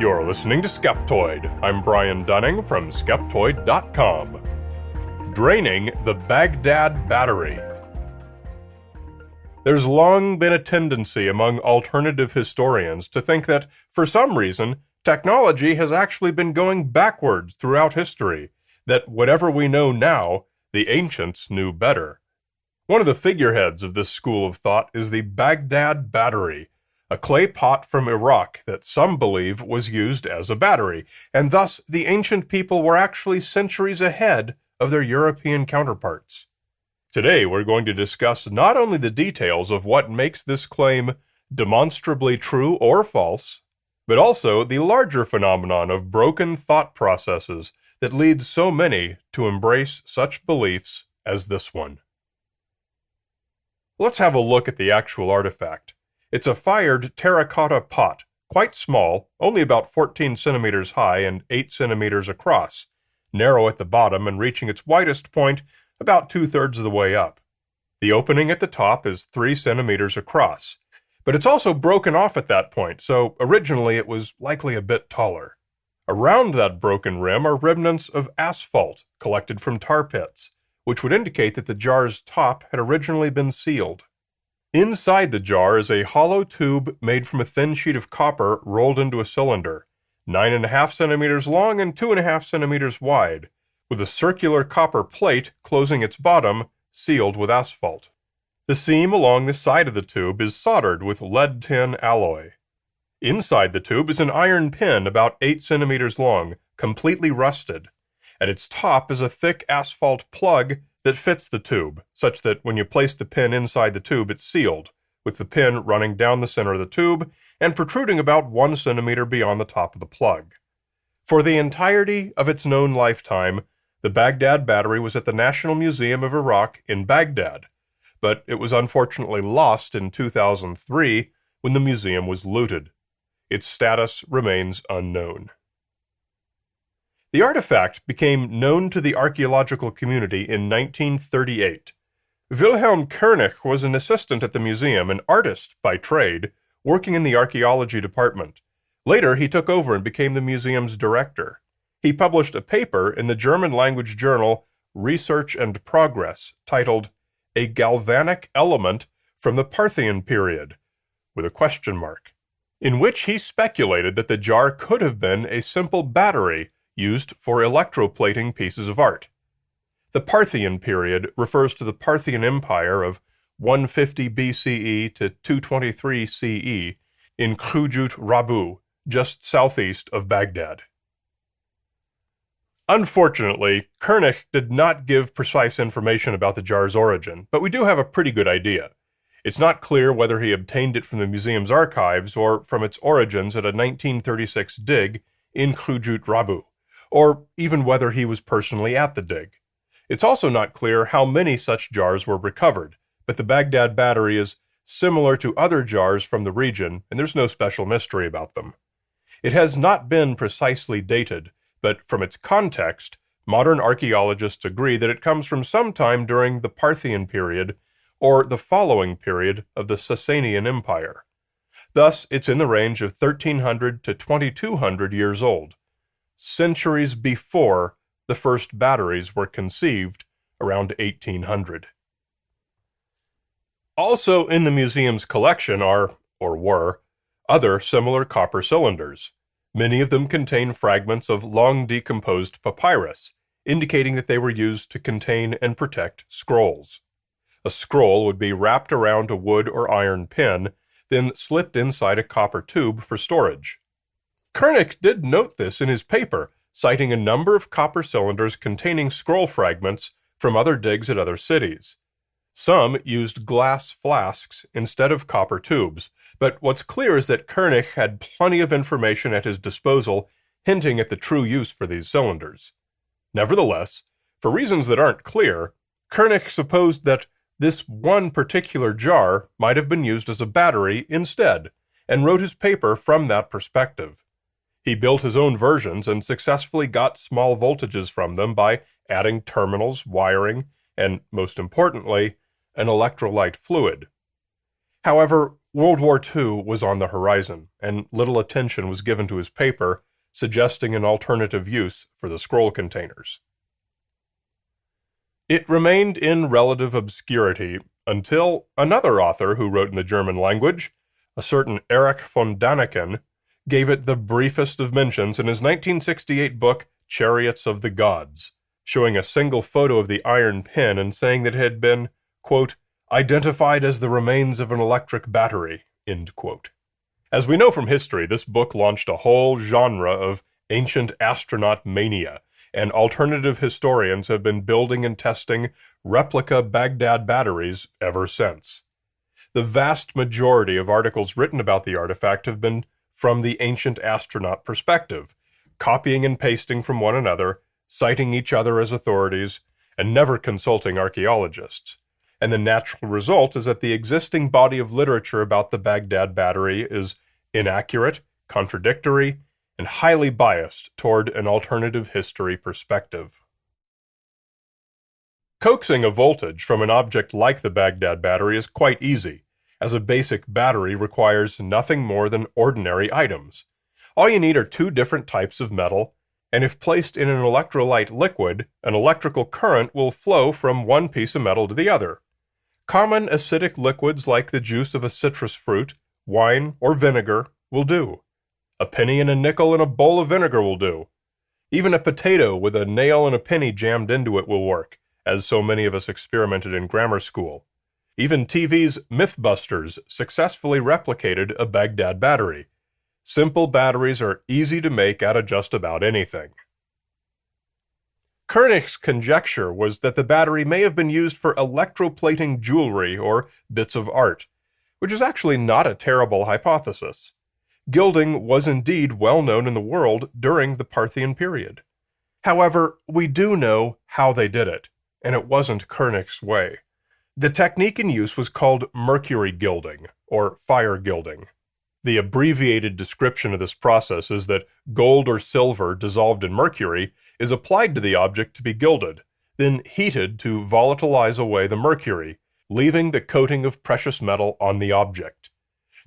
You're listening to Skeptoid. I'm Brian Dunning from Skeptoid.com. Draining the Baghdad Battery. There's long been a tendency among alternative historians to think that, for some reason, technology has actually been going backwards throughout history, that whatever we know now, the ancients knew better. One of the figureheads of this school of thought is the Baghdad Battery, a clay pot from Iraq that some believe was used as a battery, and thus the ancient people were actually centuries ahead of their European counterparts. Today we're going to discuss not only the details of what makes this claim demonstrably true or false, but also the larger phenomenon of broken thought processes that leads so many to embrace such beliefs as this one. Let's have a look at the actual artifact. It's a fired terracotta pot, quite small, only about 14 centimeters high and 8 centimeters across, narrow at the bottom and reaching its widest point about 2/3 of the way up. The opening at the top is 3 centimeters across, but it's also broken off at that point, so originally it was likely a bit taller. Around that broken rim are remnants of asphalt collected from tar pits, which would indicate that the jar's top had originally been sealed. Inside the jar is a hollow tube made from a thin sheet of copper rolled into a cylinder, 9.5 centimeters long and 2.5 centimeters wide, with a circular copper plate closing its bottom, sealed with asphalt. The seam along the side of the tube is soldered with lead-tin alloy. Inside the tube is an iron pin about 8 centimeters long, completely rusted. At its top is a thick asphalt plug that fits the tube, such that when you place the pin inside the tube it's sealed, with the pin running down the center of the tube and protruding about 1 centimeter beyond the top of the plug. For the entirety of its known lifetime, the Baghdad Battery was at the National Museum of Iraq in Baghdad, but it was unfortunately lost in 2003 when the museum was looted. Its status remains unknown. The artifact became known to the archaeological community in 1938. Wilhelm Koenig was an assistant at the museum, an artist by trade, working in the archaeology department. Later, he took over and became the museum's director. He published a paper in the German-language journal Research and Progress titled A Galvanic Element from the Parthian Period, with a question mark, in which he speculated that the jar could have been a simple battery used for electroplating pieces of art. The Parthian period refers to the Parthian Empire of 150 BCE to 223 CE in Khujut Rabu, just southeast of Baghdad. Unfortunately, Koenig did not give precise information about the jar's origin, but we do have a pretty good idea. It's not clear whether he obtained it from the museum's archives or from its origins at a 1936 dig in Khujut Rabu, or even whether he was personally at the dig. It's also not clear how many such jars were recovered, but the Baghdad Battery is similar to other jars from the region, and there's no special mystery about them. It has not been precisely dated, but from its context, modern archaeologists agree that it comes from sometime during the Parthian period or the following period of the Sasanian Empire. Thus, it's in the range of 1,300 to 2,200 years old, centuries before the first batteries were conceived around 1800. Also in the museum's collection are, or were, other similar copper cylinders. Many of them contain fragments of long decomposed papyrus, indicating that they were used to contain and protect scrolls. A scroll would be wrapped around a wood or iron pin, then slipped inside a copper tube for storage. Koenig did note this in his paper, citing a number of copper cylinders containing scroll fragments from other digs at other cities. Some used glass flasks instead of copper tubes, but what's clear is that Koenig had plenty of information at his disposal hinting at the true use for these cylinders. Nevertheless, for reasons that aren't clear, Koenig supposed that this one particular jar might have been used as a battery instead, and wrote his paper from that perspective. He built his own versions and successfully got small voltages from them by adding terminals, wiring, and, most importantly, an electrolyte fluid. However, World War II was on the horizon, and little attention was given to his paper, suggesting an alternative use for the scroll containers. It remained in relative obscurity until another author who wrote in the German language, a certain Erich von Daniken, gave it the briefest of mentions in his 1968 book Chariots of the Gods, showing a single photo of the iron pin and saying that it had been, quote, identified as the remains of an electric battery, end quote. As we know from history, this book launched a whole genre of ancient astronaut mania, and alternative historians have been building and testing replica Baghdad batteries ever since. The vast majority of articles written about the artifact have been from the ancient astronaut perspective, copying and pasting from one another, citing each other as authorities, and never consulting archaeologists. And the natural result is that the existing body of literature about the Baghdad battery is inaccurate, contradictory, and highly biased toward an alternative history perspective. Coaxing a voltage from an object like the Baghdad battery is quite easy, as a basic battery requires nothing more than ordinary items. All you need are two different types of metal, and if placed in an electrolyte liquid, an electrical current will flow from one piece of metal to the other. Common acidic liquids like the juice of a citrus fruit, wine, or vinegar will do. A penny and a nickel in a bowl of vinegar will do. Even a potato with a nail and a penny jammed into it will work, as so many of us experimented in grammar school. Even TV's Mythbusters successfully replicated a Baghdad battery. Simple batteries are easy to make out of just about anything. Koenig's conjecture was that the battery may have been used for electroplating jewelry or bits of art, which is actually not a terrible hypothesis. Gilding was indeed well known in the world during the Parthian period. However, we do know how they did it, and it wasn't Koenig's way. The technique in use was called mercury gilding, or fire gilding. The abbreviated description of this process is that gold or silver dissolved in mercury is applied to the object to be gilded, then heated to volatilize away the mercury, leaving the coating of precious metal on the object.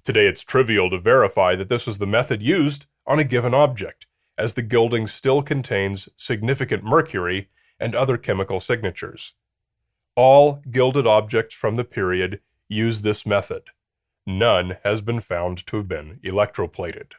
Today it's trivial to verify that this was the method used on a given object, as the gilding still contains significant mercury and other chemical signatures. All gilded objects from the period use this method. None has been found to have been electroplated.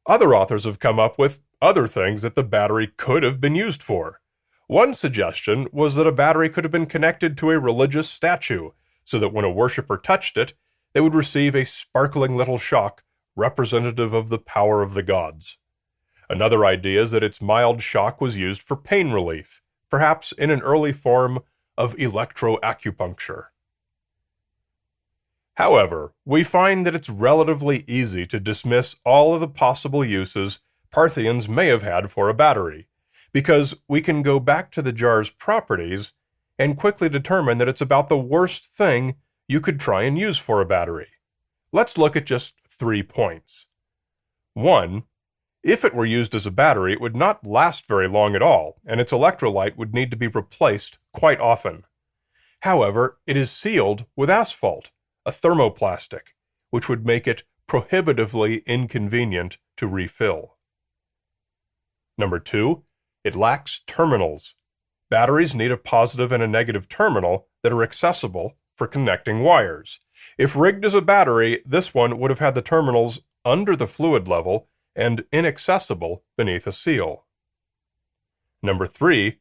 Other authors have come up with other things that the battery could have been used for. One suggestion was that a battery could have been connected to a religious statue, so that when a worshiper touched it, they would receive a sparkling little shock representative of the power of the gods. Another idea is that its mild shock was used for pain relief, perhaps in an early form of electroacupuncture. However, we find that it's relatively easy to dismiss all of the possible uses Parthians may have had for a battery, because we can go back to the jar's properties and quickly determine that it's about the worst thing you could try and use for a battery. Let's look at just 3 points. 1. If it were used as a battery, it would not last very long at all, and its electrolyte would need to be replaced quite often. However, it is sealed with asphalt, a thermoplastic, which would make it prohibitively inconvenient to refill. Number 2, it lacks terminals. Batteries need a positive and a negative terminal that are accessible for connecting wires. If rigged as a battery, this one would have had the terminals under the fluid level and inaccessible beneath a seal. Number 3,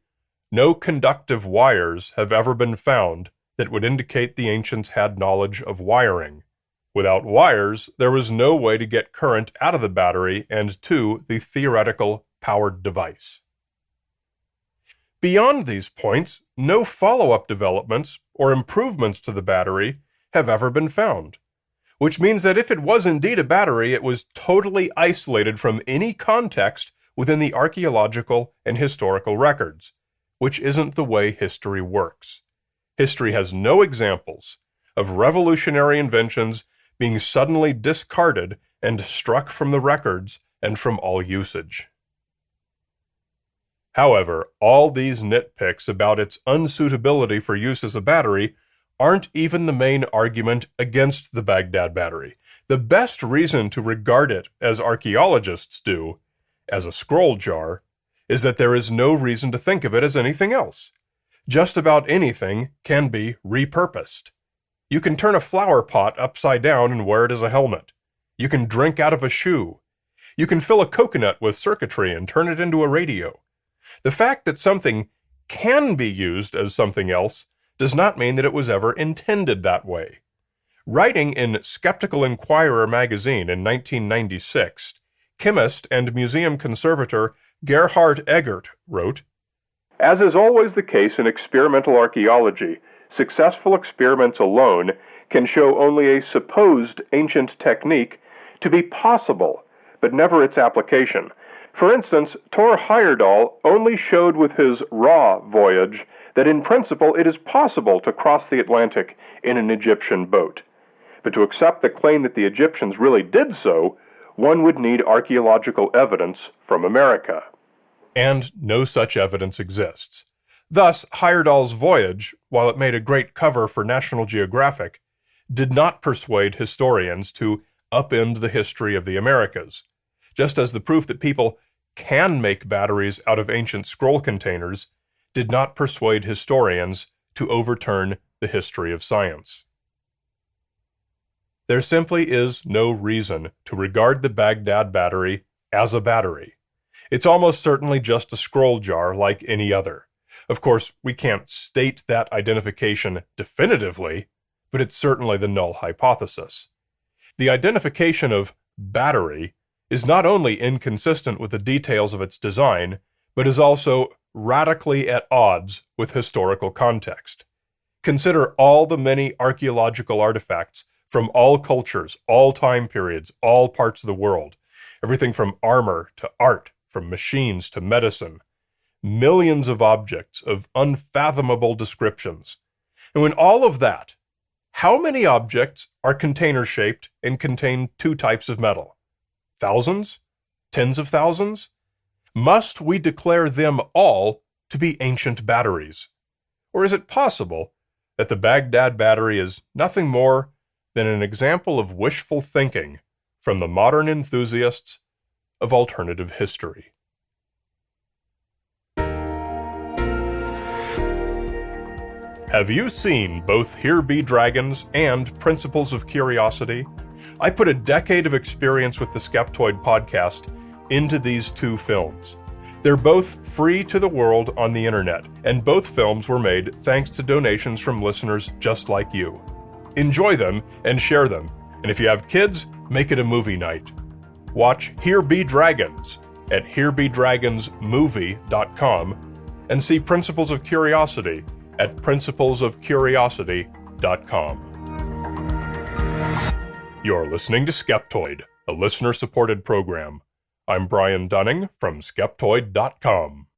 no conductive wires have ever been found that would indicate the ancients had knowledge of wiring. Without wires, there was no way to get current out of the battery and to the theoretical powered device. Beyond these points, no follow-up developments or improvements to the battery have ever been found, which means that if it was indeed a battery, it was totally isolated from any context within the archaeological and historical records, which isn't the way history works. History has no examples of revolutionary inventions being suddenly discarded and struck from the records and from all usage. However, all these nitpicks about its unsuitability for use as a battery aren't even the main argument against the Baghdad battery. The best reason to regard it, as archaeologists do, as a scroll jar, is that there is no reason to think of it as anything else. Just about anything can be repurposed. You can turn a flower pot upside down and wear it as a helmet. You can drink out of a shoe. You can fill a coconut with circuitry and turn it into a radio. The fact that something can be used as something else does not mean that it was ever intended that way. Writing in Skeptical Inquirer magazine in 1996, chemist and museum conservator Gerhard Eggert wrote, "As is always the case in experimental archaeology, successful experiments alone can show only a supposed ancient technique to be possible, but never its application. For instance, Thor Heyerdahl only showed with his Ra voyage that in principle it is possible to cross the Atlantic in an Egyptian boat. But to accept the claim that the Egyptians really did so, one would need archaeological evidence from America." And no such evidence exists. Thus, Heyerdahl's voyage, while it made a great cover for National Geographic, did not persuade historians to upend the history of the Americas, just as the proof that people can make batteries out of ancient scroll containers did not persuade historians to overturn the history of science. There simply is no reason to regard the Baghdad battery as a battery. It's almost certainly just a scroll jar like any other. Of course, we can't state that identification definitively, but it's certainly the null hypothesis. The identification of battery is not only inconsistent with the details of its design, but is also radically at odds with historical context. Consider all the many archaeological artifacts from all cultures, all time periods, all parts of the world, everything from armor to art, from machines to medicine, millions of objects of unfathomable descriptions. And when all of that, how many objects are container-shaped and contain two types of metal? Thousands? Tens of thousands? Must we declare them all to be ancient batteries? Or is it possible that the Baghdad battery is nothing more than an example of wishful thinking from the modern enthusiasts of alternative history? Have you seen both Here Be Dragons and Principles of Curiosity? I put a decade of experience with the Skeptoid podcast into these two films. They're both free to the world on the internet, and both films were made thanks to donations from listeners just like you. Enjoy them and share them, and if you have kids, make it a movie night. Watch Here Be Dragons at herebedragonsmovie.com and see Principles of Curiosity at principlesofcuriosity.com. You're listening to Skeptoid, a listener-supported program. I'm Brian Dunning from Skeptoid.com.